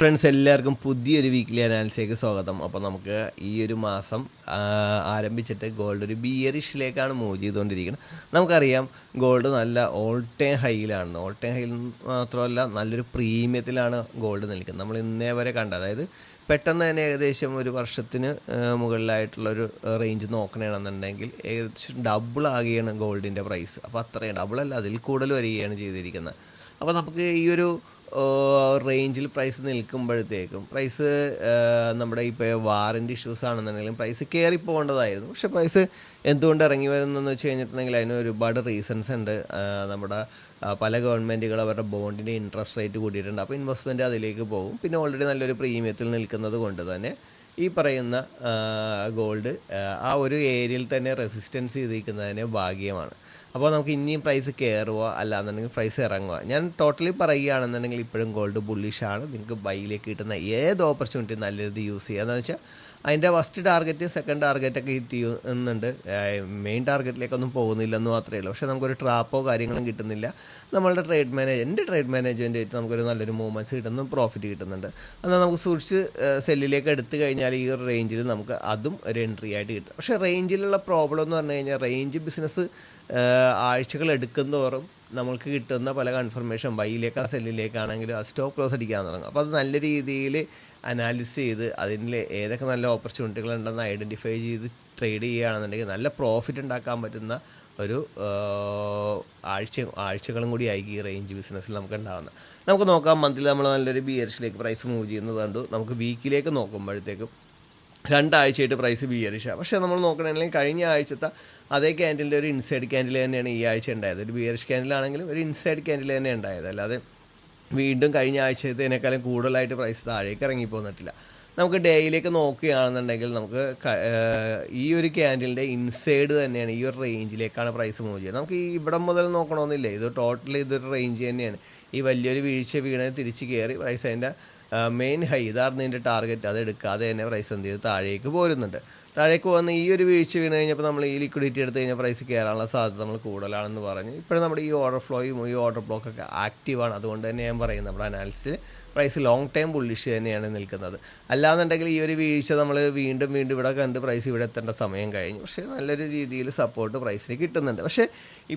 Friends എല്ലാവർക്കും പുതിയൊരു weekly അനാലിസിലേക്ക് സ്വാഗതം. അപ്പോൾ നമുക്ക് ഈ ഒരു മാസം ആരംഭിച്ചിട്ട് ഗോൾഡ് ഒരു ബിയറിഷിലേക്കാണ് മൂവ് ചെയ്തുകൊണ്ടിരിക്കുന്നത്. നമുക്കറിയാം ഗോൾഡ് നല്ല ഓൾ ടൈം ഹൈയിലാണ്. ഓൾ ടൈം ഹൈയിൽ മാത്രമല്ല നല്ലൊരു പ്രീമിയത്തിലാണ് ഗോൾഡ് നിൽക്കുന്നത്. നമ്മൾ ഇന്നേ വരെ കണ്ട, അതായത് പെട്ടെന്ന് തന്നെ ഏകദേശം ഒരു വർഷത്തിന് മുകളിലായിട്ടുള്ളൊരു റേഞ്ച് നോക്കണമെന്നുണ്ടെങ്കിൽ ഏകദേശം ഡബിൾ ആകുകയാണ് ഗോൾഡിൻ്റെ പ്രൈസ്. അപ്പോൾ അത്രയും ഡബിളല്ല, അതിൽ കൂടുതൽ വരികയാണ് ചെയ്തിരിക്കുന്നത്. അപ്പോൾ നമുക്ക് ഈ ഒരു റേഞ്ചിൽ പ്രൈസ് നിൽക്കുമ്പോഴത്തേക്കും പ്രൈസ് നമ്മുടെ ഇപ്പോൾ വാറൻറ്റി ഇഷ്യൂസ് ആണെന്നുണ്ടെങ്കിലും പ്രൈസ് കയറി പോകേണ്ടതായിരുന്നു. പക്ഷേ പ്രൈസ് എന്തുകൊണ്ട് ഇറങ്ങി വരുന്നതെന്ന് വെച്ച് കഴിഞ്ഞിട്ടുണ്ടെങ്കിൽ അതിന് ഒരുപാട് റീസൺസ് ഉണ്ട്. നമ്മുടെ പല ഗവൺമെൻറ്റുകൾ അവരുടെ ബോണ്ടിൻ്റെ ഇൻട്രസ്റ്റ് റേറ്റ് കൂട്ടിയിട്ടുണ്ട്. അപ്പോൾ ഇൻവെസ്റ്റ്മെൻറ്റ് അതിലേക്ക് പോകും. പിന്നെ ഓൾറെഡി നല്ലൊരു പ്രീമിയത്തിൽ നിൽക്കുന്നത് കൊണ്ട് തന്നെ ഈ പറയുന്ന ഗോൾഡ് ആ ഒരു ഏരിയയിൽ തന്നെ റെസിസ്റ്റൻസ് ചെയ്തിരിക്കുന്നതിന് ഭാഗ്യമാണ്. അപ്പോൾ നമുക്ക് ഇനിയും പ്രൈസ് കയറുക അല്ലാന്നുണ്ടെങ്കിൽ പ്രൈസ് ഇറങ്ങുക. ഞാൻ ടോട്ടലി പറയുകയാണെന്നുണ്ടെങ്കിൽ ഇപ്പോഴും ഗോൾഡ് ബുള്ളിഷാണ്. നിങ്ങൾക്ക് ബൈയിലേക്ക് കിട്ടുന്ന ഏത് ഓപ്പർച്യൂണിറ്റി നല്ല രീതി യൂസ് ചെയ്യുക. എന്ന് വെച്ചാൽ അതിൻ്റെ ഫസ്റ്റ് ടാർഗറ്റ് സെക്കൻഡ് ടാർഗറ്റൊക്കെ ഹിറ്റ് ചെയ്യുന്നുണ്ട്. മെയിൻ ടാർഗറ്റിലേക്കൊന്നും പോകുന്നില്ലെന്ന് മാത്രമേ ഉള്ളൂ. പക്ഷേ നമുക്കൊരു ട്രാപ്പോ കാര്യങ്ങളും കിട്ടുന്നില്ല. നമ്മളുടെ എൻ്റെ ട്രേഡ് മാനേജ്മെൻറ്റ് ആയിട്ട് നമുക്കൊരു നല്ലൊരു മൂവ്മെൻറ്റ്സ് കിട്ടുന്നു, പ്രോഫിറ്റ് കിട്ടുന്നുണ്ട്. എന്നാൽ നമുക്ക് സൂക്ഷിച്ച് സെല്ലിലേക്ക് എടുത്തു കഴിഞ്ഞാൽ ഈ ഒരു റേഞ്ചിൽ നമുക്ക് അതും ഒരു എൻട്രി ആയിട്ട് കിട്ടും. പക്ഷേ റേഞ്ചിലുള്ള പ്രോബ്ലം എന്ന് പറഞ്ഞു കഴിഞ്ഞാൽ റേഞ്ച് ബിസിനസ് ആഴ്ചകൾ എടുക്കുന്നതോറും നമ്മൾക്ക് കിട്ടുന്ന പല കൺഫർമേഷൻ ബൈയിലേക്കാണ് സെല്ലിലേക്കാണെങ്കിലും ആ സ്റ്റോപ്പ് ലോസ് അടിക്കാൻ തുടങ്ങും. അപ്പോൾ അത് നല്ല രീതിയിൽ അനാലിസ് ചെയ്ത് അതിൽ ഏതൊക്കെ നല്ല ഓപ്പർച്യൂണിറ്റികളുണ്ടെന്ന് ഐഡൻറ്റിഫൈ ചെയ്ത് ട്രേഡ് ചെയ്യുകയാണെന്നുണ്ടെങ്കിൽ നല്ല പ്രോഫിറ്റ് ഉണ്ടാക്കാൻ പറ്റുന്ന ഒരു ആഴ്ചകളും കൂടി ആയിരിക്കും ഈ റേഞ്ച് ബിസിനസ്സിൽ നമുക്ക് ഉണ്ടാകുന്നത്. നമുക്ക് നോക്കാം, മന്ത്ലി നമ്മൾ നല്ലൊരു ബിയറിഷിലേക്ക് പ്രൈസ് മൂവ് ചെയ്യുന്നത് കണ്ടു. നമുക്ക് വീക്കിലേക്ക് നോക്കുമ്പോഴത്തേക്കും 2 ആഴ്ചയായിട്ട് പ്രൈസ് ബിയറിഷാണ്. പക്ഷേ നമ്മൾ നോക്കണമെങ്കിൽ കഴിഞ്ഞ ആഴ്ചത്തെ അതേ ക്യാൻഡിലിൻ്റെ ഒരു ഇൻസൈഡ് ക്യാൻഡിൽ തന്നെയാണ് ഈ ആഴ്ച ഉണ്ടായത്. ഒരു ബിയറിഷ് ക്യാൻഡിലാണെങ്കിലും ഒരു ഇൻസൈഡ് ക്യാൻഡിൽ തന്നെ ഉണ്ടായത്. അല്ലാതെ വീണ്ടും കഴിഞ്ഞ ആഴ്ചത്തേനേക്കാളും കൂടുതലായിട്ട് പ്രൈസ് താഴേക്ക് ഇറങ്ങി പോന്നിട്ടില്ല. നമുക്ക് ഡേയിലേക്ക് നോക്കുകയാണെന്നുണ്ടെങ്കിൽ നമുക്ക് ഈ ഒരു ക്യാൻഡിലിൻ്റെ ഇൻസൈഡ് തന്നെയാണ്, ഈ ഒരു റേഞ്ചിലേക്കാണ് പ്രൈസ് മൂവ് ചെയ്യുന്നത്. നമുക്ക് ഈ ഇവിടം മുതൽ നോക്കണമെന്നില്ല, ഇത് ടോട്ടലി ഇതൊരു റേഞ്ച് തന്നെയാണ്. ഈ വലിയൊരു വീഴ്ച വീണത് തിരിച്ച് കയറി പ്രൈസ് അതിൻ്റെ മെയിൻ ഹൈ ഇതായിരുന്നു ഇതിൻ്റെ ടാർഗറ്റ്, അത് എടുക്കാതെ തന്നെ പ്രൈസ് എന്ത് ചെയ്ത് താഴേക്ക് പോരുന്നുണ്ട്. താഴേക്ക് വന്ന് ഈ ഒരു വീഴ്ച വീണ് കഴിഞ്ഞപ്പോൾ നമ്മൾ ഈ ലിക്വിഡിറ്റി എടുത്ത് കഴിഞ്ഞാൽ പ്രൈസ് കയറാനുള്ള സാധ്യത നമ്മൾ കൂടുതലാണെന്ന് പറഞ്ഞു. ഇപ്പോഴും നമ്മുടെ ഈ ഓർഡർ ഫ്ലോയും ഈ ഓർഡർ ബ്ലോക്കൊക്കെ ആക്റ്റീവാണ്. അതുകൊണ്ട് തന്നെ ഞാൻ പറയുന്നത് നമ്മുടെ അനാലിസിൽ പ്രൈസ് ലോങ് ടൈം ബുള്ളിഷ് തന്നെയാണ് നിൽക്കുന്നത്. അല്ലാന്നുണ്ടെങ്കിൽ ഈ ഒരു വീഴ്ച നമ്മൾ വീണ്ടും ഇവിടെ കണ്ട് പ്രൈസ് ഇവിടെ എത്തേണ്ട സമയം കഴിഞ്ഞു. പക്ഷേ നല്ലൊരു രീതിയിൽ സപ്പോർട്ട് പ്രൈസിന് കിട്ടുന്നുണ്ട്. പക്ഷേ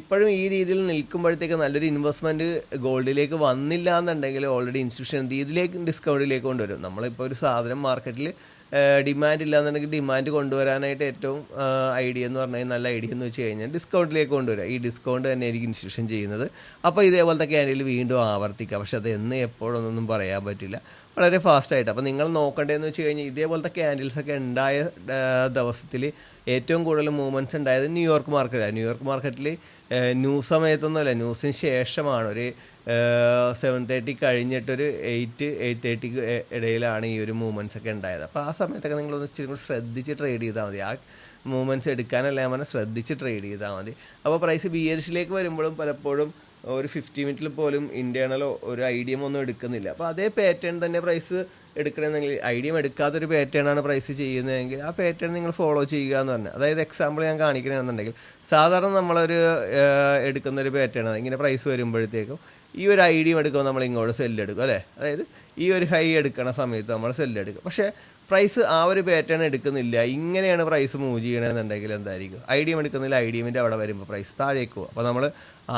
ഇപ്പോഴും ഈ രീതിയിൽ നിൽക്കുമ്പോഴത്തേക്ക് നല്ലൊരു ഇൻവെസ്റ്റ്മെൻറ്റ് ഗോൾഡിലേക്ക് വന്നില്ല എന്നുണ്ടെങ്കിൽ ഓൾറെഡി ഇൻസ്റ്റിറ്റ്യൂഷൻ ഇതിലേക്ക് ഡിസ്കൗണ്ടിലേക്ക് കൊണ്ടുവരും. നമ്മളിപ്പോൾ ഒരു സാധനം മാർക്കറ്റിൽ ഡിമാൻഡ് ഇല്ലാന്നുണ്ടെങ്കിൽ ഡിമാൻഡ് കൊണ്ടുവരാനായിട്ട് ഏറ്റവും ഐഡിയ എന്ന് പറഞ്ഞാൽ നല്ല ഐഡിയ എന്ന് വെച്ച് കഴിഞ്ഞാൽ ഡിസ്കൗണ്ടിലേക്ക് കൊണ്ടുവരിക. ഈ ഡിസ്കൗണ്ട് തന്നെ ആയിരിക്കും ഇൻസ്റ്റിറ്റ്യൂഷൻ ചെയ്യുന്നത്. അപ്പോൾ ഇതേപോലത്തെ ക്യാൻഡിൽ വീണ്ടും ആവർത്തിക്കുക. പക്ഷെ അത് എന്ന് എപ്പോഴൊന്നും പറയാൻ പറ്റില്ല, വളരെ ഫാസ്റ്റായിട്ട്. അപ്പോൾ നിങ്ങൾ നോക്കേണ്ടതെന്ന് വെച്ച് കഴിഞ്ഞാൽ ഇതേപോലത്തെ ക്യാൻഡിൽസൊക്കെ ഉണ്ടായ ദിവസത്തിൽ ഏറ്റവും കൂടുതൽ മൂവ്മെൻറ്റ്സ് ഉണ്ടായത് ന്യൂയോർക്ക് മാർക്കറ്റാണ്. ന്യൂയോർക്ക് മാർക്കറ്റിൽ ന്യൂസ് സമയത്തൊന്നുമല്ല, ന്യൂസിന് ശേഷമാണ് ഒരു 7:30 കഴിഞ്ഞിട്ടൊരു 8:30 ഇടയിലാണ് ഈ ഒരു മൂവ്മെൻറ്റ്സ് ഒക്കെ ഉണ്ടായത്. അപ്പോൾ ആ സമയത്തൊക്കെ നിങ്ങളൊന്ന് ഇച്ചിരി കൂടി ശ്രദ്ധിച്ച് ട്രേഡ് ചെയ്താൽ മതി. ആ മൂവ്മെൻറ്റ്സ് എടുക്കാനല്ല ഞാൻ പറഞ്ഞാൽ ശ്രദ്ധിച്ച് ട്രേഡ് ചെയ്താൽ മതി. അപ്പോൾ പ്രൈസ് ബിയറിഷിലേക്ക് വരുമ്പോഴും പലപ്പോഴും ഒരു 50 മിനിറ്റിൽ പോലും ഇൻറ്റേർണലോ ഒരു ഐഡിയം ഒന്നും എടുക്കുന്നില്ല. അപ്പോൾ അതേ പാറ്റേൺ തന്നെ പ്രൈസ് എടുക്കണമെന്നെങ്കിൽ ഐഡിയം എടുക്കാത്തൊരു പാറ്റേണാണ് പ്രൈസ് ചെയ്യുന്നതെങ്കിൽ ആ പാറ്റേൺ നിങ്ങൾ ഫോളോ ചെയ്യുക എന്ന് പറഞ്ഞാൽ, അതായത് എക്സാമ്പിൾ ഞാൻ കാണിക്കണമെന്നുണ്ടെങ്കിൽ സാധാരണ നമ്മളൊരു എടുക്കുന്നൊരു പാറ്റേൺ ഇങ്ങനെ പ്രൈസ് വരുമ്പോഴത്തേക്കും ഈ ഒരു ഐഡിയം എടുക്കുമ്പോൾ നമ്മൾ ഇങ്ങോട്ട് സെല്ലെടുക്കും അല്ലേ. അതായത് ഈ ഒരു ഹൈ എടുക്കണ സമയത്ത് നമ്മൾ സെല്ലെടുക്കും. പക്ഷേ പ്രൈസ് ആ ഒരു പാറ്റേൺ എടുക്കുന്നില്ല. ഇങ്ങനെയാണ് പ്രൈസ് മൂവ് ചെയ്യണമെന്നുണ്ടെങ്കിൽ എന്തായിരിക്കും, ഐഡിയം എടുക്കുന്നില്ല, ഐഡിയമിൻ്റെ അവിടെ വരുമ്പോൾ പ്രൈസ് താഴേക്ക് പോകും. അപ്പോൾ നമ്മൾ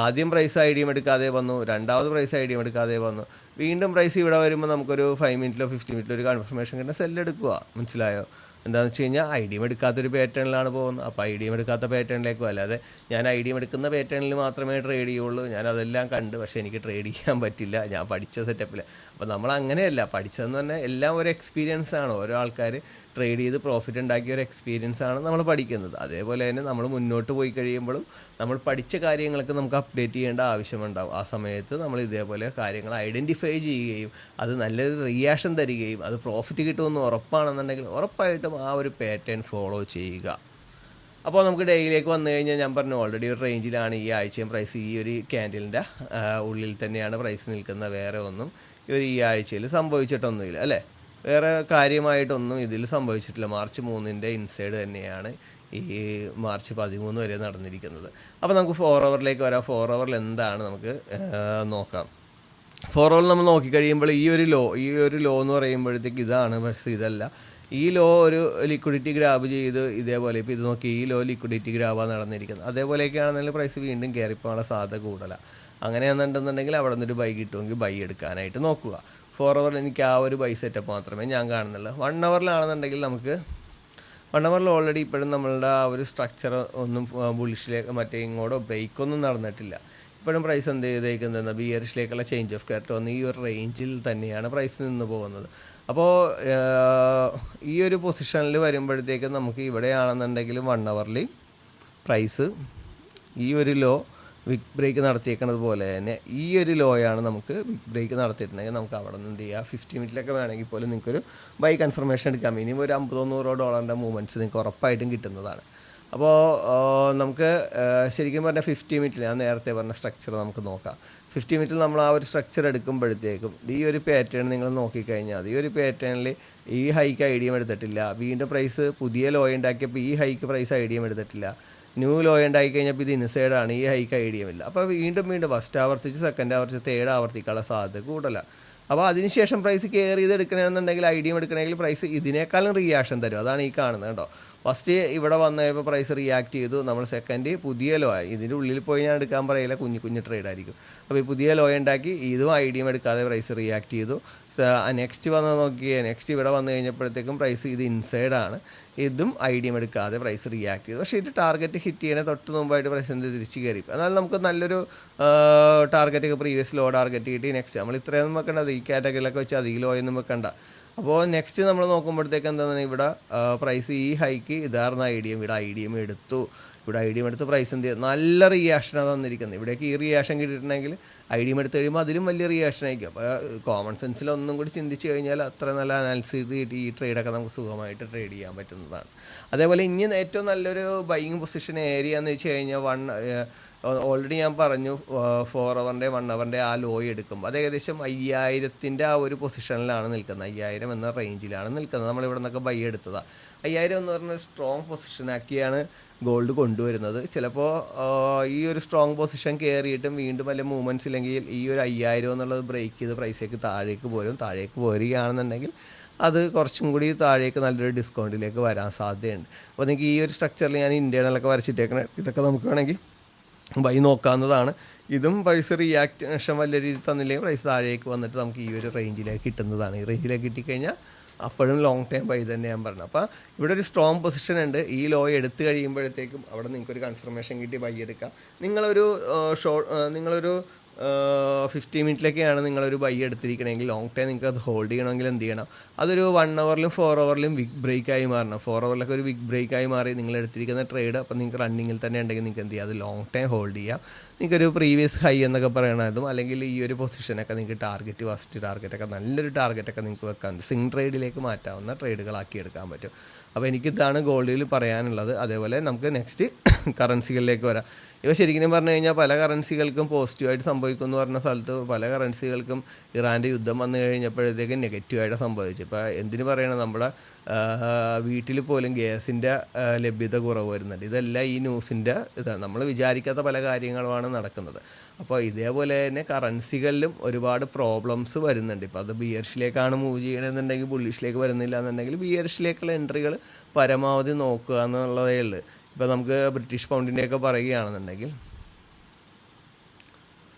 ആദ്യം പ്രൈസ് ഐഡിയം എടുക്കാതെ വന്നു, രണ്ടാമത് പ്രൈസ് ഐഡിയം എടുക്കാതെ വന്നു, വീണ്ടും പ്രൈസ് ഇവിടെ വരുമ്പോൾ നമുക്കൊരു 5 മിനിറ്റിലോ 50 മിനിറ്റിലോ ഒരു കൺഫർമേഷൻ കിട്ടുന്ന സെല്ലെടുക്കുക. മനസ്സിലായോ? എന്താണെന്ന് വെച്ച് കഴിഞ്ഞാൽ ഐഡിയം എടുക്കാത്തൊരു പാറ്റേണിലാണ് പോകുന്നത്. അപ്പോൾ ഐഡിയം എടുക്കാത്ത പാറ്റേണിലേക്ക് അല്ലാതെ ഞാൻ ഐഡിയം എടുക്കുന്ന പാറ്റേണിൽ മാത്രമേ ട്രേഡ് ചെയ്യുള്ളൂ. ഞാൻ അതെല്ലാം കണ്ട് പക്ഷേ എനിക്ക് ട്രേഡ് ചെയ്യാൻ പറ്റില്ല, ഞാൻ പഠിച്ച സെറ്റപ്പിൽ. അപ്പോൾ നമ്മൾ അങ്ങനെയല്ല പഠിച്ചതെന്ന് പറഞ്ഞാൽ എല്ലാം ഒരു എക്സ്പീരിയൻസ് ആണ്. ഓരോ ആൾക്കാർ ട്രേഡ് ചെയ്ത് പ്രോഫിറ്റ് ഉണ്ടാക്കിയ ഒരു എക്സ്പീരിയൻസ് ആണ് നമ്മൾ പഠിക്കുന്നത്. അതേപോലെ തന്നെ നമ്മൾ മുന്നോട്ട് പോയി കഴിയുമ്പോഴും നമ്മൾ പഠിച്ച കാര്യങ്ങളൊക്കെ നമുക്ക് അപ്ഡേറ്റ് ചെയ്യേണ്ട ആവശ്യമുണ്ടാവും. ആ സമയത്ത് നമ്മൾ ഇതേപോലെ കാര്യങ്ങൾ ഐഡൻറ്റിഫൈ ചെയ്യുകയും അത് നല്ലൊരു റിയാക്ഷൻ തരികയും അത് പ്രോഫിറ്റ് കിട്ടുമെന്ന് ഉറപ്പാണെന്നുണ്ടെങ്കിൽ ഉറപ്പായിട്ടും ആ ഒരു പാറ്റേൺ ഫോളോ ചെയ്യുക. അപ്പോൾ നമുക്ക് ഡെയിലേക്ക് വന്നു കഴിഞ്ഞാൽ ഞാൻ പറഞ്ഞു ഓൾറെഡി ഒരു റേഞ്ചിലാണ് ഈ ആഴ്ചയും പ്രൈസ് ഈ ഒരു ക്യാൻഡിലിൻ്റെ ഉള്ളിൽ തന്നെയാണ് പ്രൈസ് നിൽക്കുന്നത്. വേറെ ഒന്നും ഈ ആഴ്ചയിൽ സംഭവിച്ചിട്ടൊന്നുമില്ല അല്ലേ, വേറെ കാര്യമായിട്ടൊന്നും ഇതിൽ സംഭവിച്ചിട്ടില്ല. മാർച്ച് 3 ഇൻസൈഡ് തന്നെയാണ് ഈ മാർച്ച് 13 വരെ നടന്നിരിക്കുന്നത്. അപ്പോൾ നമുക്ക് 4 ഹവറിലേക്ക് വരാം. 4 ഹവറിൽ എന്താണ് നമുക്ക് നോക്കാം. ഫോറോൾ നമ്മൾ നോക്കിക്കഴിയുമ്പോൾ ഈ ഒരു ലോ എന്ന് പറയുമ്പോഴത്തേക്ക് ഇതാണ്, പക്ഷേ ഇതല്ല. ഈ ലോ ഒരു ലിക്വിഡിറ്റി ഗ്രാബ് ചെയ്ത് ഇതേപോലെ ഇപ്പോൾ ഇത് നോക്കി ഈ ലോ ലിക്വിഡിറ്റി ഗ്രാബാണ് നടന്നിരിക്കുന്നത്. അതേപോലെയൊക്കെയാണെന്നുണ്ടെങ്കിൽ പ്രൈസ് വീണ്ടും കയറിപ്പോകാനുള്ള സാധ്യത കൂടുതലാണ്. അങ്ങനെയാണെന്നുണ്ടെന്നുണ്ടെങ്കിൽ അവിടെ നിന്നൊരു ബൈ കിട്ടുമെങ്കിൽ ബൈ എടുക്കാനായിട്ട് നോക്കുക. 4 അവർ എനിക്ക് ആ ഒരു ബൈ സെറ്റപ്പ് മാത്രമേ ഞാൻ കാണുന്നുള്ളൂ. 1 അവറിലാണെന്നുണ്ടെങ്കിൽ നമുക്ക് 1 അവറിൽ ഓൾറെഡി ഇപ്പോഴും നമ്മളുടെ ആ ഒരു സ്ട്രക്ചർ ഒന്നും ബുള്ളിഷിലേക്ക് മറ്റേ ഇങ്ങോട്ടോ ബ്രേക്കൊന്നും നടന്നിട്ടില്ല. ഇപ്പോഴും പ്രൈസ് എന്ത് ചെയ്തേക്കുന്നത് ബിയറിഷിലേക്കുള്ള ചേഞ്ച് ഓഫ് കറക്റ്റ് വന്ന് ഈ ഒരു റേഞ്ചിൽ തന്നെയാണ് പ്രൈസ് നിന്ന് പോകുന്നത്. അപ്പോൾ ഈ ഒരു പൊസിഷനിൽ വരുമ്പോഴത്തേക്കും നമുക്ക് ഇവിടെയാണെന്നുണ്ടെങ്കിൽ 1 അവറിൽ പ്രൈസ് ഈ ഒരു ലോ വിക്ക് ബ്രേക്ക് നടത്തിയേക്കുന്നത് പോലെ തന്നെ ഈ ഒരു ലോയാണ് നമുക്ക് വിക്ക് ബ്രേക്ക് നടത്തിയിട്ടുണ്ടെങ്കിൽ നമുക്ക് അവിടെ നിന്ന് എന്ത് ചെയ്യുക, 50 മിനിറ്റിലൊക്കെ വേണമെങ്കിൽ പോലും നിങ്ങൾക്കൊരു ബൈ കൺഫർമേഷൻ എടുക്കാം. മിനിമം ഒരു $50-100 മൂവ്മെൻറ്റ്സ് നിങ്ങൾക്ക് ഉറപ്പായിട്ടും കിട്ടുന്നതാണ്. അപ്പോൾ നമുക്ക് ശരിക്കും പറഞ്ഞാൽ 50 മിനിറ്റിൽ ഞാൻ നേരത്തെ പറഞ്ഞ സ്ട്രക്ചർ നമുക്ക് നോക്കാം. 50 മിനിറ്റിൽ നമ്മൾ ആ ഒരു സ്ട്രക്ചർ എടുക്കുമ്പോഴത്തേക്കും ഈ ഒരു പാറ്റേൺ നിങ്ങൾ നോക്കിക്കഴിഞ്ഞാൽ ഈ ഒരു പാറ്റേണിൽ ഈ ഹൈക്ക് ഐഡിയം എടുത്തിട്ടില്ല. വീണ്ടും പ്രൈസ് പുതിയ ലോ ഉണ്ടാക്കിയപ്പോൾ ഈ ഹൈക്ക് പ്രൈസ് ഐഡിയം എടുത്തിട്ടില്ല. ന്യൂ ലോ ഉണ്ടായി കഴിഞ്ഞപ്പോൾ ഇത് ഇൻസൈഡാണ്, ഈ ഹൈക്ക് ഐഡിയമില്ല. അപ്പോൾ വീണ്ടും ഫസ്റ്റ് ആവർത്തിച്ച് സെക്കൻഡ് ആവർത്തിച്ച് തേർഡ് ആവർത്തിക്കാനുള്ള സാധ്യത കൂടുതലാണ്. അപ്പോൾ അതിനുശേഷം പ്രൈസ് കെയർ ചെയ്ത് എടുക്കണമെന്നുണ്ടെങ്കിൽ ഐഡിയം എടുക്കണമെങ്കിൽ പ്രൈസ് ഇതിനേക്കാളും റിയാക്ഷൻ തരും. അതാണ് ഈ കാണുന്നത് കേട്ടോ. ഫസ്റ്റ് ഇവിടെ വന്നപ്പോൾ പ്രൈസ് റിയാക്ട് ചെയ്തു, നമ്മൾ സെക്കൻഡ് പുതിയ ലോ ആയി. ഇതിൻ്റെ ഉള്ളിൽ പോയി ഞാൻ എടുക്കാൻ പറയില്ല, കുഞ്ഞു ട്രേഡ് ആയിരിക്കും. അപ്പോൾ ഈ പുതിയ ലോ ഉണ്ടാക്കി ഇതും ഐഡിയം എടുക്കാതെ പ്രൈസ് റിയാക്ട് ചെയ്തു. നെക്സ്റ്റ് വന്ന് നോക്കിയേ, നെക്സ്റ്റ് ഇവിടെ വന്നു കഴിഞ്ഞപ്പോഴത്തേക്കും പ്രൈസ് ഇത് ഇൻസൈഡാണ്, ഇതും ഐഡിയം എടുക്കാതെ പ്രൈസ് റിയാക്ട് ചെയ്തു. പക്ഷേ ഇത് ടാർഗറ്റ് ഹിറ്റ് ചെയ്യണേ തൊട്ട് മുമ്പായിട്ട് പ്രൈസ് എന്ത് തിരിച്ച് കയറി. എന്നാൽ നമുക്ക് നല്ലൊരു ടാർഗറ്റ് പ്രീവിയസ് ലോ ടാർഗറ്റ് കിട്ടി. നെക്സ്റ്റ് നമ്മൾ ഇത്രയൊന്നും വെക്കേണ്ട, ഈ കാറ്റഗറിയിലൊക്കെ വെച്ച് അധികം ലോ ഒന്നും വെക്കണ്ട. അപ്പോൾ നെക്സ്റ്റ് നമ്മൾ നോക്കുമ്പോഴത്തേക്ക് എന്താണ് ഇവിടെ പ്രൈസ് ഈ ഹൈക്ക് ഇതാർന്ന ഇവിടെ ഐഡിയം എടുത്തു. ഇവിടെ ഐഡിയം എടുത്ത് പ്രൈസ് എന്ത് ചെയ്യുക, നല്ല റിയാക്ഷനാണ് തന്നിരിക്കുന്നത്. ഇവിടേക്ക് ഈ റിയാക്ഷൻ കിട്ടിയിട്ടുണ്ടെങ്കിൽ ഐഡിയം എടുത്ത് കഴിയുമ്പോൾ അതിലും വലിയ റിയാക്ഷൻ ആയിരിക്കും. അപ്പോൾ കോമൺ സെൻസിൽ ഒന്നും കൂടി ചിന്തിച്ച് കഴിഞ്ഞാൽ അത്ര നല്ല അനാലിസിസ് കിട്ടി ഈ ട്രേഡൊക്കെ നമുക്ക് സുഖമായിട്ട് ട്രേഡ് ചെയ്യാൻ പറ്റുന്നതാണ്. അതേപോലെ ഇനി ഏറ്റവും നല്ലൊരു ബൈയിങ് പൊസിഷൻ ഏരിയ എന്ന് വെച്ച് കഴിഞ്ഞാൽ ഓൾറെഡി ഞാൻ പറഞ്ഞു 4 അവറിൻ്റെ 1 അവറിൻ്റെ ആ ലോ എടുക്കും. അത് ഏകദേശം 5000 ആ ഒരു പൊസിഷനിലാണ് നിൽക്കുന്നത്. 5000 എന്ന റേഞ്ചിലാണ് നിൽക്കുന്നത്. നമ്മളിവിടെ നിന്നൊക്കെ ബൈ എടുത്തതാണ്. 5000 എന്ന് പറഞ്ഞാൽ സ്ട്രോങ് പൊസിഷനാക്കിയാണ് ഗോൾഡ് കൊണ്ടുവരുന്നത്. ചിലപ്പോൾ ഈ ഒരു സ്ട്രോങ് പൊസിഷൻ കയറിയിട്ടും വീണ്ടും വല്ല മൂവ്മെൻറ്റ്സ് ഇല്ലെങ്കിൽ ഈ ഒരു 5000 എന്നുള്ളത് ബ്രേക്ക് ചെയ്ത് പ്രൈസേക്ക് താഴേക്ക് പോരുകയാണെന്നുണ്ടെങ്കിൽ അത് കുറച്ചും കൂടി താഴേക്ക് നല്ലൊരു ഡിസ്കൗണ്ടിലേക്ക് വരാൻ സാധ്യതയുണ്ട്. അപ്പോൾ നിങ്ങൾക്ക് ഈ ഒരു സ്ട്രക്ചറിൽ ഞാൻ ഇൻറ്റേണലൊക്കെ വരച്ചിട്ടേക്കണം. ഇതൊക്കെ നമുക്ക് വേണമെങ്കിൽ ബൈ നോക്കാവുന്നതാണ്. ഇതും പ്രൈസ് റിയാക്ഷൻ വലിയ രീതിയിൽ തന്നില്ലെങ്കിൽ പ്രൈസ് താഴേക്ക് വന്നിട്ട് നമുക്ക് ഈ ഒരു റേഞ്ചിലേക്ക് കിട്ടുന്നതാണ്. ഈ റേഞ്ചിലേക്ക് കിട്ടിക്കഴിഞ്ഞാൽ അപ്പോഴും ലോങ് ടൈം ബൈ തന്നെ ഞാൻ പറഞ്ഞു. അപ്പോൾ ഇവിടെ ഒരു സ്ട്രോങ് പൊസിഷൻ ഉണ്ട്. ഈ ലോ എടുത്തു കഴിയുമ്പോഴത്തേക്കും അവിടെ നിങ്ങൾക്കൊരു കൺഫർമേഷൻ കിട്ടി ബൈ എടുക്കാം. നിങ്ങളൊരു 50 മിനിറ്റിലേക്കാണ് നിങ്ങളൊരു ബൈ എടുത്തിരിക്കണമെങ്കിൽ ലോങ് ടൈം നിങ്ങൾക്ക് അത് ഹോൾഡ് ചെയ്യണമെങ്കിൽ എന്ത് ചെയ്യണം, അതൊരു 1 അവറിലും 4 അവറിലും വിക്ക് ബ്രേക്കായി മാറണം. 4 അവറിലൊക്കെ ഒരു വിക്ക് ബ്രേക്കായി മാറി നിങ്ങൾ എടുത്തിരിക്കുന്ന ട്രേഡ് അപ്പോൾ നിങ്ങൾക്ക് റണ്ണിങ്ങിൽ തന്നെ ഉണ്ടെങ്കിൽ നിങ്ങൾക്ക് എന്ത് ചെയ്യാം, അത് ലോങ് ടൈം ഹോൾഡ് ചെയ്യാം. നിങ്ങൾക്കൊരു പ്രീവിയസ് ഹൈ എന്നൊക്കെ പറയണതും അല്ലെങ്കിൽ ഈ ഒരു പൊസിഷനൊക്കെ നിങ്ങൾക്ക് ഫസ്റ്റ് ടാർഗറ്റൊക്കെ നല്ലൊരു ടാർഗറ്റൊക്കെ നിങ്ങൾക്ക് വെക്കാൻ സിംഗ് ട്രേഡിലേക്ക് മാറ്റാവുന്ന ട്രേഡുകളാക്കി എടുക്കാൻ പറ്റും. അപ്പോൾ എനിക്കിതാണ് ഗോൾഡിൽ പറയാനുള്ളത്. അതേപോലെ നമുക്ക് നെക്സ്റ്റ് കറൻസികളിലേക്ക് വരാം. ഇവ ശരിക്കും പറഞ്ഞു കഴിഞ്ഞാൽ പല കറൻസികൾക്കും പോസിറ്റീവായിട്ട് സംഭവിക്കും എന്ന് പറഞ്ഞ സ്ഥലത്ത് പല കറൻസികൾക്കും ഇറാൻ്റെ യുദ്ധം വന്നു കഴിഞ്ഞപ്പോഴത്തേക്കും നെഗറ്റീവായിട്ട് സംഭവിച്ചു. ഇപ്പോൾ എന്തിനു പറയണം, നമ്മുടെ വീട്ടിൽ പോലും ഗ്യാസിൻ്റെ ലഭ്യത കുറവ് വരുന്നുണ്ട്. ഇതെല്ലാം ഈ ന്യൂസിൻ്റെ ഇതാണ്. നമ്മൾ വിചാരിക്കാത്ത പല കാര്യങ്ങളുമാണ് നടക്കുന്നത്. അപ്പോൾ ഇതേപോലെ തന്നെ കറൻസികളിലും ഒരുപാട് പ്രോബ്ലംസ് വരുന്നുണ്ട്. ഇപ്പോൾ അത് ബിയർഷിലേക്കാണ് മൂവ് ചെയ്യണമെന്നുണ്ടെങ്കിൽ ബുള്ളിഷിലേക്ക് വരുന്നില്ല എന്നുണ്ടെങ്കിൽ ബിയർഷിലേക്കുള്ള എൻട്രികൾ പരമാവധി നോക്കുക എന്നുള്ളതേ ഉള്ളൂ. ഇപ്പോൾ നമുക്ക് ബ്രിട്ടീഷ് പൗണ്ടിൻ്റെയൊക്കെ പറയുകയാണെന്നുണ്ടെങ്കിൽ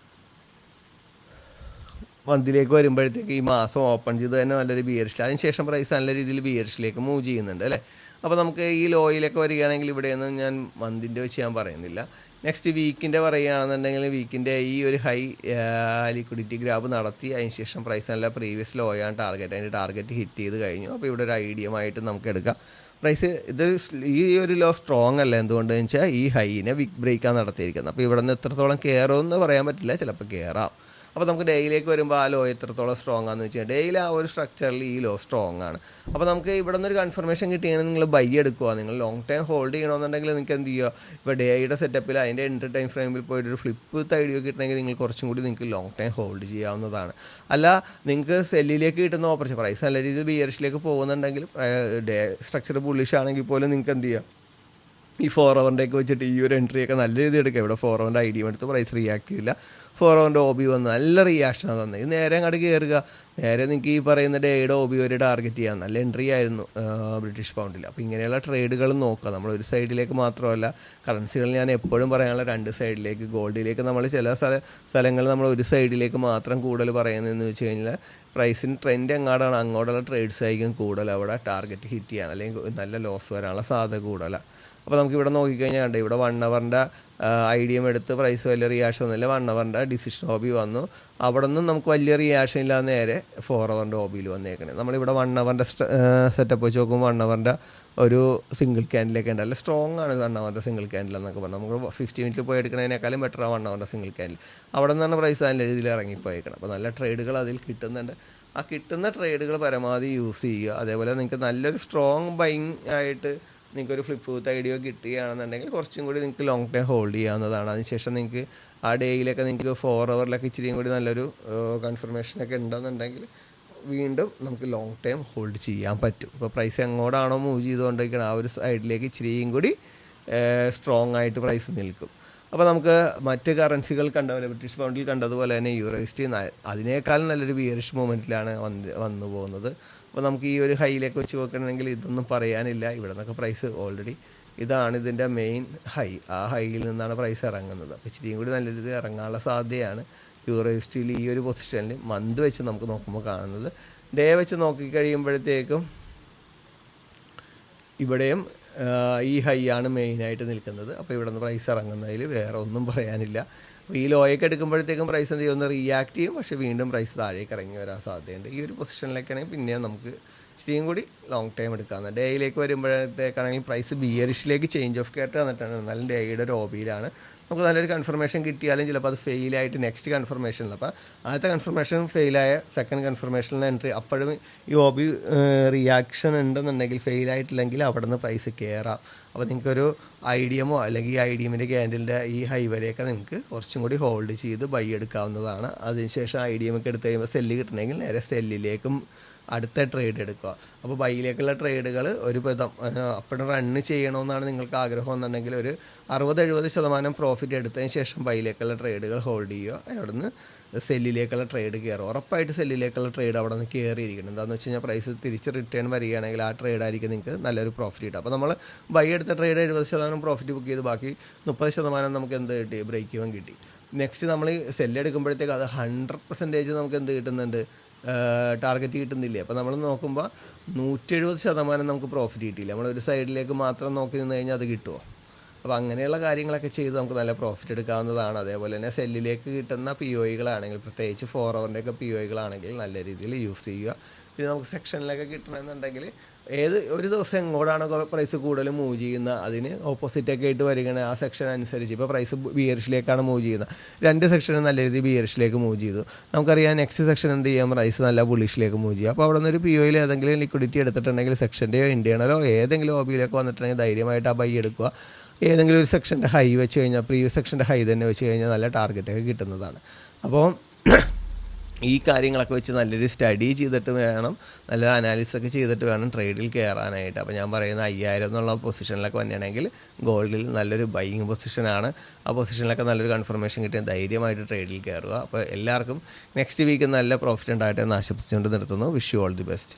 മന്തിലേക്ക് വരുമ്പോഴത്തേക്ക് ഈ മാസം ഓപ്പൺ ചെയ്ത് തന്നെ നല്ലൊരു ബിയർഷിൽ, അതിനുശേഷം പ്രൈസ് നല്ല രീതിയിൽ ബിയർഷിലേക്ക് മൂവ് ചെയ്യുന്നുണ്ട് അല്ലേ. അപ്പോൾ നമുക്ക് ഈ ലോയിലൊക്കെ വരികയാണെങ്കിൽ ഇവിടെയൊന്നും ഞാൻ മന്തിൻ്റെ വെച്ച് ഞാൻ പറയുന്നില്ല. നെക്സ്റ്റ് വീക്കിൻ്റെ പറയുകയാണെന്നുണ്ടെങ്കിൽ വീക്കിൻ്റെ ഈ ഒരു ഹൈ ലിക്വിഡിറ്റി ഗ്രാബ് നടത്തി അതിനുശേഷം പ്രൈസ് നല്ല പ്രീവിയസ് ലോയാണ് ടാർഗറ്റ്, അതിൻ്റെ ടാർഗറ്റ് ഹിറ്റ് ചെയ്ത് കഴിഞ്ഞു. അപ്പോൾ ഇവിടെ ഒരു ഐഡിയമായിട്ട് നമുക്ക് എടുക്കാം. പ്രൈസ് ഇത് ഈ ഒരു ലോ സ്ട്രോങ് അല്ല. എന്തുകൊണ്ടെന്ന് വെച്ചാൽ ഈ ഹൈനെ വിക്ക് ബ്രേക്കാണ് നടത്തിയിരിക്കുന്നത്. അപ്പോൾ ഇവിടെ നിന്ന് എത്രത്തോളം കയറുമെന്ന് പറയാൻ പറ്റില്ല, ചിലപ്പോൾ കയറാം. അപ്പോൾ നമുക്ക് ഡെയിലേക്ക് വരുമ്പോൾ ആ ലോ എത്രത്തോളം സ്ട്രോങ് ആണെന്ന് വെച്ചാൽ ഡെയിലി ആ ഒരു സ്ട്രക്ചറിൽ ഈ ലോ സ്ട്രോങ് ആണ്. അപ്പോൾ നമുക്ക് ഇവിടെ നിന്നൊരു കൺഫർമേഷൻ കിട്ടിയാൽ നിങ്ങൾ ബൈ എടുക്കുക. നിങ്ങൾ ലോങ് ടൈം ഹോൾഡ് ചെയ്യണമെന്നുണ്ടെങ്കിൽ നിങ്ങൾക്ക് എന്ത് ചെയ്യുക, ഇപ്പോൾ ഡേയുടെ സെറ്റപ്പിൽ അതിൻ്റെ എൻട്രി ടൈം ഫ്രെയിമിൽ പോയിട്ടൊരു ഫ്ലിപ്പ് ഐഡിയ കിട്ടണമെങ്കിൽ നിങ്ങൾ കുറച്ചും കൂടി നിങ്ങൾക്ക് ലോങ് ടൈം ഹോൾഡ് ചെയ്യാവുന്നതാണ്. അല്ല നിങ്ങൾക്ക് സെല്ലിലേക്ക് കിട്ടുന്ന ഓപ്പർച്യൂണിറ്റി പ്രൈസ് നല്ല രീതിയിൽ ബിയറിഷിലേക്ക് പോകുന്നുണ്ടെങ്കിൽ ഡേ സ്ട്രക്ചർ ബുള്ളിഷ് ആണെങ്കിൽ പോലും നിങ്ങൾക്ക് എന്ത് ചെയ്യാം, ഈ 4 ഹവറിൻ്റെയൊക്കെ വെച്ചിട്ട് ഈ ഒരു എൻട്രിയൊക്കെ നല്ല രീതിയിൽ എടുക്കുക. ഇവിടെ 4 ഹവറിൻ്റെ ഐഡിയ എടുത്ത് പ്രൈസ് റിയാക്ട് ചെയ്തില്ല. 4 ഹവറിൻ്റെ OB വന്ന് നല്ല റിയാക്ഷനാണ് തന്നെ. ഇത് നേരെ അങ്ങോട്ട് കയറുക. നേരെ നിങ്ങൾക്ക് ഈ പറയുന്ന ഡേയുടെ OB ഒരു ടാർഗറ്റ് ചെയ്യാം. നല്ല എൻട്രി ആയിരുന്നു ബ്രിട്ടീഷ് പൗണ്ടിൽ. അപ്പോൾ ഇങ്ങനെയുള്ള ട്രേഡുകൾ നോക്കുക. നമ്മൾ ഒരു സൈഡിലേക്ക് മാത്രമല്ല, കറൻസികൾ ഞാൻ എപ്പോഴും പറയാനുള്ള 2 സൈഡിലേക്ക്. ഗോൾഡിലേക്ക് നമ്മൾ ചില സ്ഥലങ്ങൾ നമ്മൾ ഒരു സൈഡിലേക്ക് മാത്രം കൂടുതൽ പറയുന്നതെന്ന് വെച്ച് കഴിഞ്ഞാൽ പ്രൈസിന് ട്രെൻഡ് എങ്ങാടാണ് അങ്ങോട്ടുള്ള ട്രേഡ്സ് ആയിരിക്കും കൂടുതൽ അവിടെ ടാർഗറ്റ് ഹിറ്റ് ചെയ്യാൻ അല്ലെങ്കിൽ നല്ല ലോസ് വരാനുള്ള സാധ്യത കൂടുതലാണ്. അപ്പോൾ നമുക്കിവിടെ നോക്കിക്കഴിഞ്ഞാൽ കണ്ടേ, ഇവിടെ 1 ഹവറിൻ്റെ ഐഡിയം എടുത്ത് പ്രൈസ് വലിയ റിയാക്ഷൻ ഒന്നുമില്ല. 1 ഹവറിൻ്റെ ഡിസിഷൻ OB വന്നു. അവിടെ നിന്നും നമുക്ക് വലിയ റിയാക്ഷൻ ഇല്ലാതെ നേരെ 4 ഹവറിൻ്റെ OBയിൽ വന്നേക്കണേ. നമ്മളിവിടെ 1 ഹവറിൻ്റെ സെറ്റപ്പ് വെച്ച് നോക്കുമ്പോൾ 1 ഹവറിൻ്റെ ഒരു സിംഗിൾ ക്യാൻഡിലൊക്കെ ഉണ്ട്. നല്ല സ്ട്രോങ് ആണ് 1 ഹവറിൻ്റെ സിംഗിൾ ക്യാൻഡിൽ എന്നൊക്കെ പറഞ്ഞാൽ നമുക്ക് 50 മിനിറ്റ് പോയി എടുക്കുന്നതിനേക്കാളും ബെറ്റർ 1 ഹവറിൻ്റെ സിംഗിൾ ക്യാൻഡിൽ. അവിടെ നിന്നാണ് പ്രൈസ് നല്ല രീതിയിൽ ഇറങ്ങിപ്പോയേക്കണം. അപ്പോൾ നല്ല ട്രേഡുകൾ അതിൽ കിട്ടുന്നുണ്ട്. ആ കിട്ടുന്ന ട്രേഡുകൾ പരമാവധി യൂസ് ചെയ്യുക. അതേപോലെ നിങ്ങൾക്ക് നല്ലൊരു സ്ട്രോങ് ബൈങ് ആയിട്ട് നിങ്ങൾക്കൊരു ഫ്ലിപ്പ് വിത്ത് ഐഡിയ കിട്ടുകയാണെന്നുണ്ടെങ്കിൽ കുറച്ചും കൂടി നിങ്ങൾക്ക് ലോങ് ടൈം ഹോൾഡ് ചെയ്യാവുന്നതാണ്. അതിനുശേഷം നിങ്ങൾക്ക് ആ ഡേയിലൊക്കെ നിങ്ങൾക്ക് 4 ഹവറിലൊക്കെ ഇച്ചിരിയും കൂടി നല്ലൊരു കൺഫർമേഷനൊക്കെ ഉണ്ടെന്നുണ്ടെങ്കിൽ വീണ്ടും നമുക്ക് ലോങ് ടൈം ഹോൾഡ് ചെയ്യാൻ പറ്റും. ഇപ്പോൾ പ്രൈസ് എങ്ങോട്ടാണോ മൂവ് ചെയ്തുകൊണ്ടിരിക്കണം ആ ഒരു സൈഡിലേക്ക് ഇച്ചിരിയും കൂടി സ്ട്രോങ് ആയിട്ട് പ്രൈസ് നിൽക്കും. അപ്പോൾ നമുക്ക് മറ്റ് കറൻസികൾ കണ്ടപോലെ ബ്രിട്ടീഷ് പൗണ്ടിൽ കണ്ടതുപോലെ തന്നെ യൂറോയിസ്റ്റ് അതിനേക്കാളും നല്ലൊരു ബിയറിഷ് മൂവ്മെൻറ്റിലാണ് വന്നു പോകുന്നത്. അപ്പോൾ നമുക്ക് ഈ ഒരു ഹൈയിലേക്ക് വെച്ച് നോക്കണമെങ്കിൽ ഇതൊന്നും പറയാനില്ല. ഇവിടെ നിന്നൊക്കെ പ്രൈസ് ഓൾറെഡി ഇതാണ് ഇതിൻ്റെ മെയിൻ ഹൈ. ആ ഹൈയിൽ നിന്നാണ് പ്രൈസ് ഇറങ്ങുന്നത്. അപ്പോൾ ഇച്ചിരിയും കൂടി നല്ല രീതിയിൽ ഇറങ്ങാനുള്ള സാധ്യതയാണ് യൂറോയിസ്റ്റിൽ ഈ ഒരു പൊസിഷനിൽ മന്ത് വെച്ച് നമുക്ക് നോക്കുമ്പോൾ കാണുന്നത്. ഡേ വെച്ച് നോക്കിക്കഴിയുമ്പോഴത്തേക്കും ഇവിടെയും ഈ ഹൈ ആണ് മെയിനായിട്ട് നിൽക്കുന്നത്. അപ്പോൾ ഇവിടെ നിന്ന് പ്രൈസ് ഇറങ്ങുന്നതിൽ വേറെ ഒന്നും പറയാനില്ല. അപ്പോൾ ഈ ലോയൊക്കെ എടുക്കുമ്പോഴത്തേക്കും പ്രൈസ് എന്ത് ചെയ്യും, ഒന്ന് റിയാക്ട് ചെയ്യും. പക്ഷേ വീണ്ടും പ്രൈസ് താഴേക്ക് ഇറങ്ങി വരാൻ സാധ്യതയുണ്ട്. ഈ ഒരു പൊസിഷനിലേക്കാണെങ്കിൽ പിന്നെയും നമുക്ക് ഇച്ചിരിയും കൂടി ലോങ് ടൈം എടുക്കാവുന്ന. ഡേയിലേക്ക് വരുമ്പോഴത്തേക്കാണെങ്കിൽ പ്രൈസ് ബിയറിഷിലേക്ക് ചേഞ്ച് ഓഫ് കേട്ട് വന്നിട്ടാണ്. എന്നാലും ഡേയുടെ ഒരു OBയിലാണ്. നമുക്ക് നല്ലൊരു കൺഫർമേഷൻ കിട്ടിയാലും ചിലപ്പോൾ അത് ഫെയിലായിട്ട് നെക്സ്റ്റ് കൺഫർമേഷനിൽ, അപ്പോൾ ആദ്യത്തെ കൺഫർമേഷൻ ഫെയിലായ സെക്കൻഡ് കൺഫർമേഷനിൽ എൻട്രി അപ്പോഴും ഈ OB റിയാക്ഷൻ ഉണ്ടെന്നുണ്ടെങ്കിൽ ഫെയിലായിട്ടില്ലെങ്കിൽ അവിടെ നിന്ന് പ്രൈസ് കയറാം. അപ്പോൾ നിങ്ങൾക്കൊരു ഐഡിയമോ അല്ലെങ്കിൽ ഈ ഐഡിയമിൻ്റെ ക്യാൻഡിലിൻ്റെ ഈ ഹൈ വരെയൊക്കെ നിങ്ങൾക്ക് കുറച്ചും കൂടി ഹോൾഡ് ചെയ്ത് ബൈ എടുക്കാവുന്നതാണ്. അതിനുശേഷം ഐഡിയമൊക്കെ എടുത്ത് കഴിയുമ്പോൾ സെല്ല് കിട്ടണമെങ്കിൽ നേരെ സെല്ലിലേക്കും അടുത്ത ട്രേഡ് എടുക്കുക. അപ്പോൾ ബൈയിലേക്കുള്ള ട്രേഡുകൾ ഒരു വിധം അപ്പോഴും റണ്ണ് ചെയ്യണമെന്നാണ് നിങ്ങൾക്ക് ആഗ്രഹം എന്നുണ്ടെങ്കിൽ ഒരു 60-70% പ്രോഫിറ്റ് എടുത്തതിന് ശേഷം ബൈയിലേക്കുള്ള ട്രേഡുകൾ ഹോൾഡ് ചെയ്യുക. അവിടെ നിന്ന് സെല്ലിലേക്കുള്ള ട്രേഡ് കയറുക. ഉറപ്പായിട്ട് സെല്ലിലേക്കുള്ള ട്രേഡ് അവിടെ നിന്ന് കയറിയിരിക്കണം. എന്താണെന്ന് വെച്ച് കഴിഞ്ഞാൽ പ്രൈസ് തിരിച്ച് റിട്ടേൺ വരികയാണെങ്കിൽ ആ ട്രേഡായിരിക്കും നിങ്ങൾക്ക് നല്ലൊരു പ്രോഫിറ്റ് കിട്ടും. അപ്പോൾ നമ്മൾ ബൈ എടുത്ത ട്രേഡ് 70% പ്രോഫിറ്റ് ബുക്ക് ചെയ്ത് ബാക്കി 30% നമുക്ക് എന്ത് കിട്ടി, ബ്രേക്ക് ഈവൻ കിട്ടി. നെക്സ്റ്റ് നമ്മൾ സെല്ല് എടുക്കുമ്പോഴത്തേക്ക് അത് 100% നമുക്ക് എന്ത് കിട്ടുന്നുണ്ട്, ടാർഗറ്റ് കിട്ടുന്നില്ലേ. അപ്പോൾ നമ്മൾ നോക്കുമ്പോൾ 170% നമുക്ക് പ്രോഫിറ്റ് കിട്ടിയില്ല. നമ്മളൊരു സൈഡിലേക്ക് മാത്രം നോക്കി നിന്ന് കഴിഞ്ഞാൽ അത് കിട്ടുമോ? അപ്പോൾ അങ്ങനെയുള്ള കാര്യങ്ങളൊക്കെ ചെയ്ത് നമുക്ക് നല്ല പ്രോഫിറ്റ് എടുക്കാവുന്നതാണ്. അതേപോലെ തന്നെ സെല്ലിലേക്ക് കിട്ടുന്ന POIകളാണെങ്കിൽ പ്രത്യേകിച്ച് 4 ഹവറിൻ്റെയൊക്കെ POIകളാണെങ്കിൽ നല്ല രീതിയിൽ യൂസ് ചെയ്യുക. പിന്നെ നമുക്ക് സെക്ഷനിലൊക്കെ കിട്ടണമെന്നുണ്ടെങ്കിൽ ഏത് ഒരു ദിവസം എങ്ങോട്ടാണ് പ്രൈസ് കൂടുതൽ മൂവ് ചെയ്യുന്ന അതിന് ഓപ്പോസിറ്റൊക്കെ ആയിട്ട് വരികയാണ് ആ സെക്ഷൻ അനുസരിച്ച്. ഇപ്പോൾ പ്രൈസ് ബിയറിഷിലേക്കാണ് മൂവ് ചെയ്യുന്നത്, 2 സെക്ഷനും നല്ല രീതിയിൽ ബിയറിഷിലേക്ക് മൂവ് ചെയ്തു. നമുക്കറിയാം നെക്സ്റ്റ് സെക്ഷൻ എന്ത് ചെയ്യാം, പ്രൈസ് നല്ല ബുള്ളിഷിലേക്ക് മൂവ് ചെയ്യുക. അപ്പോൾ അവിടെ നിന്ന് ഒരു POയിൽ ഏതെങ്കിലും ലിക്വിഡിറ്റി എടുത്തിട്ടുണ്ടെങ്കിൽ സെക്ഷൻ്റെയോ ഇന്ത്യണലോ ഏതെങ്കിലും OBയിലേക്ക് വന്നിട്ടുണ്ടെങ്കിൽ ധൈര്യമായിട്ട് ആ ബൈ എടുക്കുക. ഏതെങ്കിലും ഒരു സെക്ഷൻ്റെ ഹൈ വെച്ച് കഴിഞ്ഞാൽ പ്രീവിയസ് സെക്ഷൻ്റെ ഹൈ തന്നെ വെച്ച് കഴിഞ്ഞാൽ നല്ല ടാർഗറ്റൊക്കെ കിട്ടുന്നതാണ്. അപ്പോൾ ഈ കാര്യങ്ങളൊക്കെ വെച്ച് നല്ലൊരു സ്റ്റഡി ചെയ്തിട്ട് വേണം, നല്ല അനാലിസിസൊക്കെ ചെയ്തിട്ട് വേണം ട്രേഡിൽ കയറാനായിട്ട്. അപ്പോൾ ഞാൻ പറയുന്ന 5000 എന്നുള്ള പൊസിഷനിലൊക്കെ വന്നിട്ടുണ്ടെങ്കിൽ ഗോൾഡിൽ നല്ലൊരു ബൈയിങ് പൊസിഷനാണ്. ആ പൊസിഷനിലൊക്കെ നല്ലൊരു കൺഫർമേഷൻ കിട്ടിയാൽ ധൈര്യമായിട്ട് ട്രേഡിൽ കയറുക. അപ്പോൾ എല്ലാവർക്കും നെക്സ്റ്റ് വീക്ക് നല്ല പ്രോഫിറ്റ് ഉണ്ടായിട്ട് എന്ന് ആശംസിച്ചുകൊണ്ട് നിർത്തുന്നു. Wish you all the best.